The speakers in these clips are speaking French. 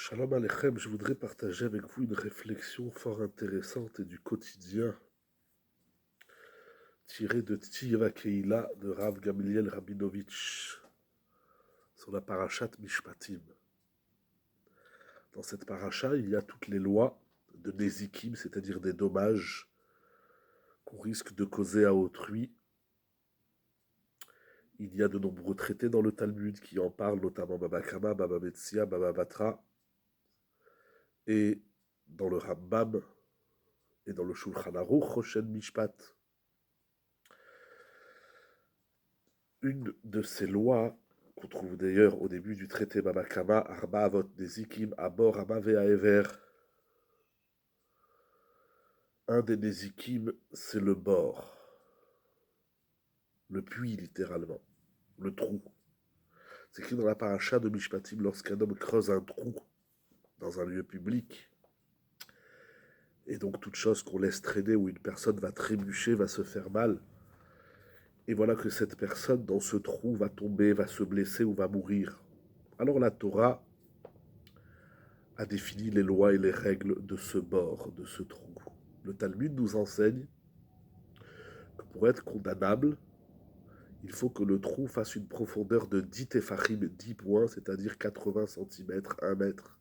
Shalom Aleichem, je voudrais partager avec vous une réflexion fort intéressante et du quotidien tirée de Tiva Keila de Rav Gamliel Rabinovitch sur la parashat Mishpatim. Dans cette paracha, il y a toutes les lois de Nezikim, c'est-à-dire des dommages qu'on risque de causer à autrui. Il y a de nombreux traités dans le Talmud qui en parlent, notamment Baba Kama, Baba Metzia, Baba Batra, et dans le Rambam et dans le Shulchan Aruch, Choshen Mishpat. Une de ces lois, qu'on trouve d'ailleurs au début du traité Baba Kama, Arba Avot Nezikim, Abor Amavea Ever. Un des Nezikim, c'est le bord, le puits littéralement, le trou. C'est écrit dans la paracha de Mishpatim, lorsqu'un homme creuse un trou dans un lieu public, et donc toute chose qu'on laisse traîner où une personne va trébucher, va se faire mal, et voilà que cette personne dans ce trou va tomber, va se blesser ou va mourir. Alors la Torah a défini les lois et les règles de ce bord, de ce trou. Le Talmud nous enseigne que pour être condamnable, il faut que le trou fasse une profondeur de 10 tefachim, 10 points, c'est-à-dire 80 cm, 1 mètre.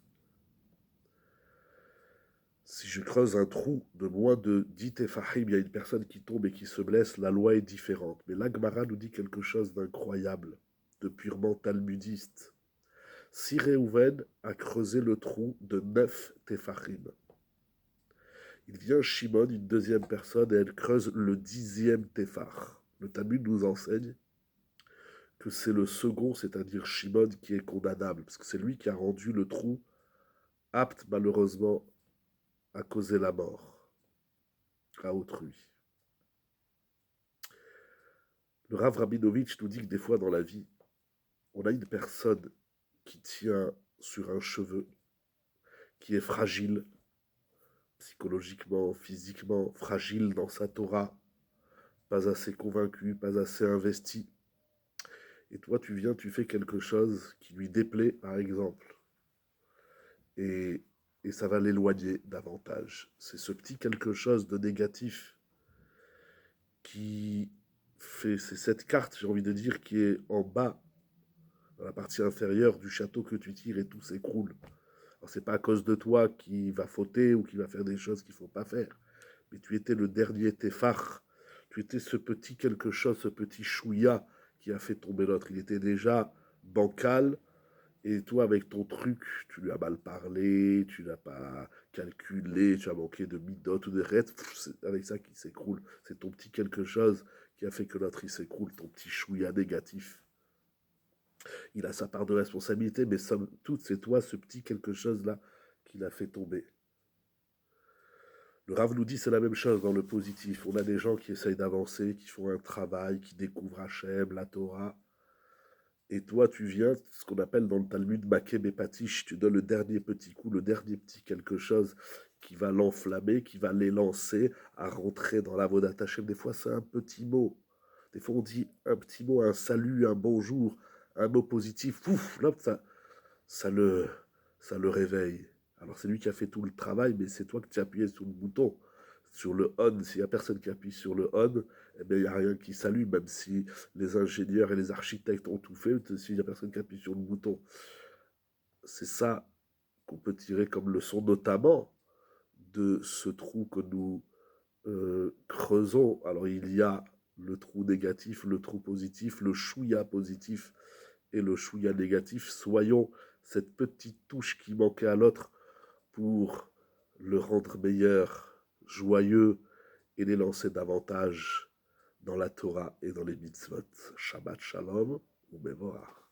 Si je creuse un trou de moins de 10 tefachim, il y a une personne qui tombe et qui se blesse, la loi est différente. Mais la Gemara nous dit quelque chose d'incroyable, de purement talmudiste. Si Réhouven a creusé le trou de 9 tefachim, il vient Shimon, une deuxième personne, et elle creuse le 10e téphar. Le Talmud nous enseigne que c'est le second, c'est-à-dire Shimon, qui est condamnable, parce que c'est lui qui a rendu le trou apte, malheureusement, à causer la mort à autrui. Le Rav Rabinovitch nous dit que des fois dans la vie, on a une personne qui tient sur un cheveu, qui est fragile, psychologiquement, physiquement, fragile dans sa Torah, pas assez convaincu, pas assez investi. Et toi, tu viens, tu fais quelque chose qui lui déplaît, par exemple. Et ça va l'éloigner davantage. C'est ce petit quelque chose de négatif qui fait, c'est cette carte, j'ai envie de dire, qui est en bas, dans la partie inférieure du château que tu tires et tout s'écroule. Alors, c'est pas à cause de toi qui va fauter ou qui va faire des choses qu'il ne faut pas faire. Mais tu étais le dernier téphar. Tu étais ce petit quelque chose, ce petit chouïa qui a fait tomber l'autre. Il était déjà bancal, et toi, avec ton truc, tu lui as mal parlé, tu n'as pas calculé, tu as manqué de midot ou de rêtes, c'est avec ça qu'il s'écroule. C'est ton petit quelque chose qui a fait que l'autre il s'écroule, ton petit chouïa négatif. Il a sa part de responsabilité, mais somme toute, c'est toi, ce petit quelque chose-là, qui l'a fait tomber. Le Rav nous dit c'est la même chose dans le positif. On a des gens qui essayent d'avancer, qui font un travail, qui découvrent Hachem, la Torah. Et toi, tu viens, ce qu'on appelle dans le Talmud Maké Bepatish, tu donnes le dernier petit coup, le dernier petit quelque chose qui va l'enflammer, qui va l'élancer à rentrer dans la Vodat Hachem. Des fois, c'est un petit mot. Des fois, on dit un petit mot, un salut, un bonjour, un mot positif. Pouf, là, ça le réveille. Alors c'est lui qui a fait tout le travail, mais c'est toi qui as appuyé sur le bouton, sur le on. S'il n'y a personne qui appuie sur le on, eh bien, il n'y a rien qui s'allume, même si les ingénieurs et les architectes ont tout fait, s'il n'y a personne qui appuie sur le bouton. C'est ça qu'on peut tirer comme leçon, notamment de ce trou que nous creusons. Alors il y a le trou négatif, le trou positif, le chouïa positif et le chouïa négatif. Soyons cette petite touche qui manquait à l'autre pour le rendre meilleur, joyeux et les lancer davantage dans la Torah et dans les mitzvot. Shabbat shalom ou mevorach.